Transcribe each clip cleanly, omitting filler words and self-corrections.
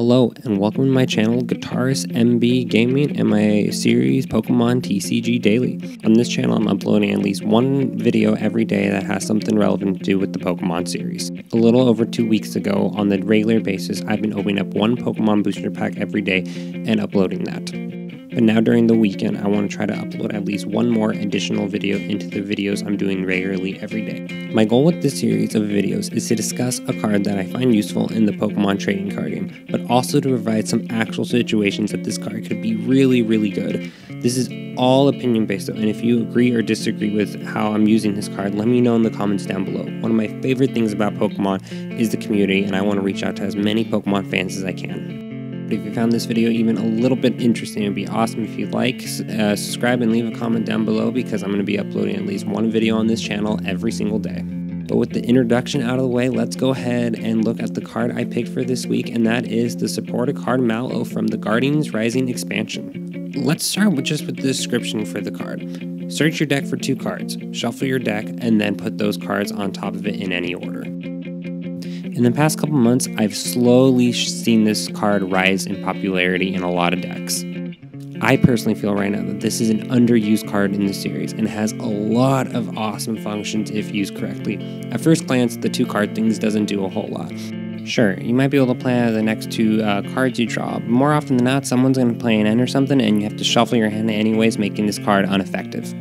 Hello and welcome to my channel Guitarist MB Gaming and my series Pokemon TCG Daily. On this channel I'm uploading at least one video every day that has something relevant to do with the Pokemon series. A little over 2 weeks ago, on the regular basis, I've been opening up one Pokemon booster pack every day and uploading that. But now during the weekend, I want to try to upload at least one more additional video into the videos I'm doing regularly every day. My goal with this series of videos is to discuss a card that I find useful in the Pokemon trading card game, but also to provide some actual situations that this card could be really good. This is all opinion based though, and if you agree or disagree with how I'm using this card, let me know in the comments down below. One of my favorite things about Pokemon is the community, and I want to reach out to as many Pokemon fans as I can. If you found this video even a little bit interesting, it would be awesome if you'd like, subscribe and leave a comment down below, because I'm going to be uploading at least one video on this channel every single day. But with the introduction out of the way, let's go ahead and look at the card I picked for this week, and that is the supporter card Mallow from the Guardians Rising expansion. Let's start with the description for the card. Search your deck for 2 cards, shuffle your deck, and then put those cards on top of it in any order. In the past couple months, I've slowly seen this card rise in popularity in a lot of decks. I personally feel right now that this is an underused card in the series and has a lot of awesome functions if used correctly. At first glance, the 2 card things doesn't do a whole lot. Sure, you might be able to play out of the next 2 cards you draw, but more often than not, someone's going to play an end or something and you have to shuffle your hand anyways, making this card ineffective.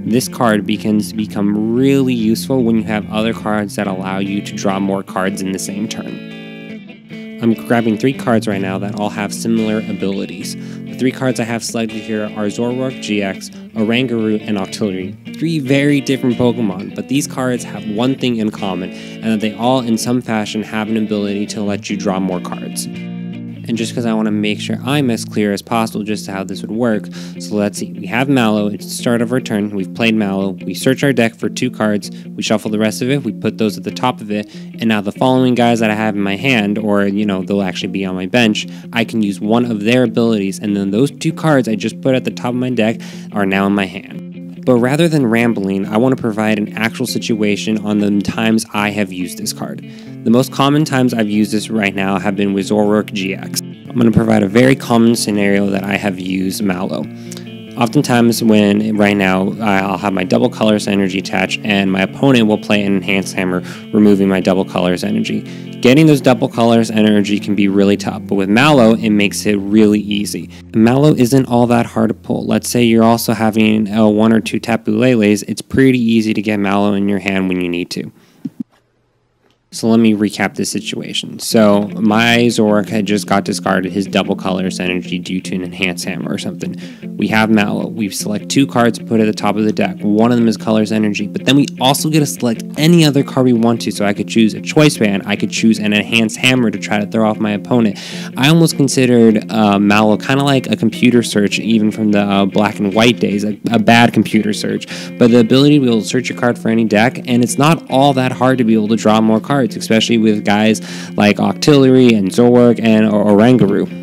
This card begins to become really useful when you have other cards that allow you to draw more cards in the same turn. I'm grabbing 3 cards right now that all have similar abilities. The 3 cards I have selected here are Zoroark GX, Oranguru, and Octillery. 3 very different Pokemon, but these cards have one thing in common, and that they all in some fashion have an ability to let you draw more cards. And just because I want to make sure I'm as clear as possible just how this would work, so let's see. We have Mallow, it's the start of our turn, we've played Mallow, we search our deck for 2 cards, we shuffle the rest of it, we put those at the top of it, and now the following guys that I have in my hand, or they'll actually be on my bench, I can use one of their abilities, and then those 2 cards I just put at the top of my deck are now in my hand. But rather than rambling, I want to provide an actual situation on the times I have used this card. The most common times I've used this right now have been with Zoroark GX. I'm going to provide a very common scenario that I have used Mallow. Oftentimes right now, I'll have my double colors energy attached and my opponent will play an enhanced hammer, removing my double colors energy. Getting those double colors energy can be really tough, but with Mallow, it makes it really easy. Mallow isn't all that hard to pull. Let's say you're also having 1 or 2 Tapu Leles, it's pretty easy to get Mallow in your hand when you need to. So let me recap this situation. So my Zoroark had just got discarded his double colors energy due to an enhanced hammer or something. We have Mallow. We select 2 cards to put at the top of the deck. One of them is colors energy, but then we also get to select any other card we want to. So I could choose a choice band. I could choose an enhanced hammer to try to throw off my opponent. I almost considered Mallow kind of like a computer search, even from the black and white days, a bad computer search. But the ability to be able to search your card for any deck, and it's not all that hard to be able to draw more cards, especially with guys like Octillery and Zoroark and Oranguru.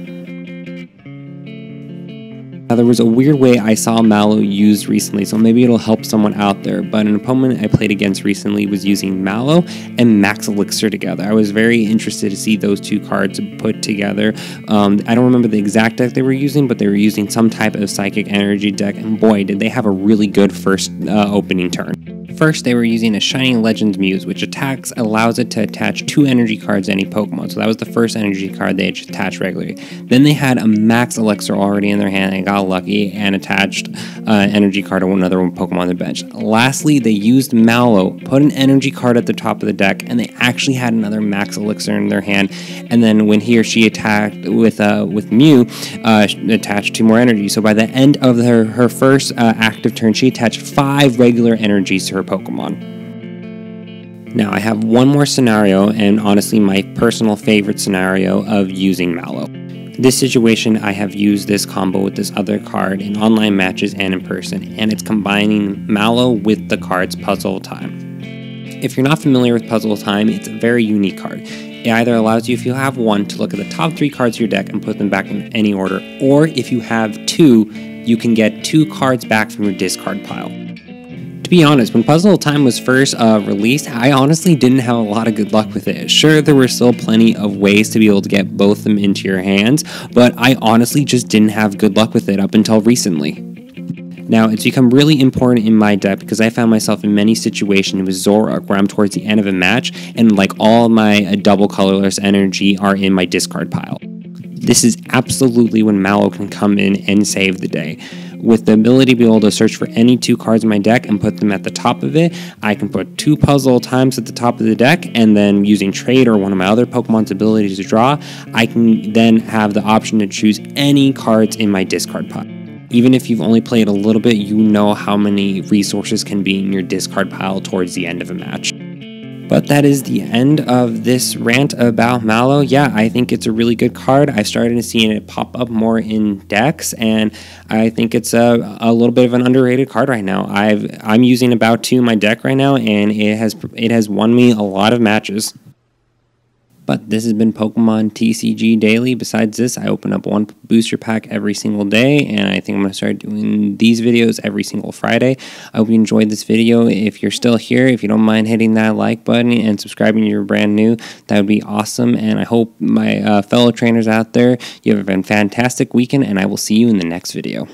Now, there was a weird way I saw Mallow used recently, so maybe it'll help someone out there, but an opponent I played against recently was using Mallow and Max Elixir together. I was very interested to see those 2 cards put together. I don't remember the exact deck they were using, but they were using some type of Psychic Energy deck, and boy, did they have a really good first opening turn. First, they were using a Shining Legends Muse, which allows it to attach 2 energy cards to any Pokemon. So that was the first energy card they attached regularly. Then they had a Max Elixir already in their hand and got lucky and attached an energy card to another Pokemon on the bench. Lastly, they used Mallow, put an energy card at the top of the deck, and they actually had another Max Elixir in their hand. And then when he or she attacked with Mew, attached 2 more energy. So by the end of her first active turn, she attached 5 regular energies to her Pokemon. Now I have one more scenario, and honestly my personal favorite scenario of using Mallow. This situation, I have used this combo with this other card in online matches and in person, and it's combining Mallow with the cards Puzzle Time. If you're not familiar with Puzzle Time, it's a very unique card. It either allows you, if you have 1, to look at the top 3 cards of your deck and put them back in any order, or if you have 2, you can get 2 cards back from your discard pile. To be honest, when Puzzle Time was first released, I honestly didn't have a lot of good luck with it. Sure, there were still plenty of ways to be able to get both of them into your hands, but I honestly just didn't have good luck with it up until recently. Now, it's become really important in my deck because I found myself in many situations with Zoroark where I'm towards the end of a match and like all my double colorless energy are in my discard pile. This is absolutely when Mallow can come in and save the day. With the ability to be able to search for any 2 cards in my deck and put them at the top of it, I can put 2 Puzzle Times at the top of the deck, and then using Trade or one of my other Pokemon's abilities to draw, I can then have the option to choose any cards in my discard pile. Even if you've only played a little bit, you know how many resources can be in your discard pile towards the end of a match. But that is the end of this rant about Mallow. Yeah, I think it's a really good card. I've started seeing it pop up more in decks, and I think it's a little bit of an underrated card right now. I'm using about 2 in my deck right now, and it has won me a lot of matches. But this has been Pokemon TCG Daily. Besides this, I open up 1 booster pack every single day, and I think I'm going to start doing these videos every single Friday. I hope you enjoyed this video. If you're still here, if you don't mind hitting that like button and subscribing if you're brand new, that would be awesome. And I hope my fellow trainers out there, you have a fantastic weekend, and I will see you in the next video.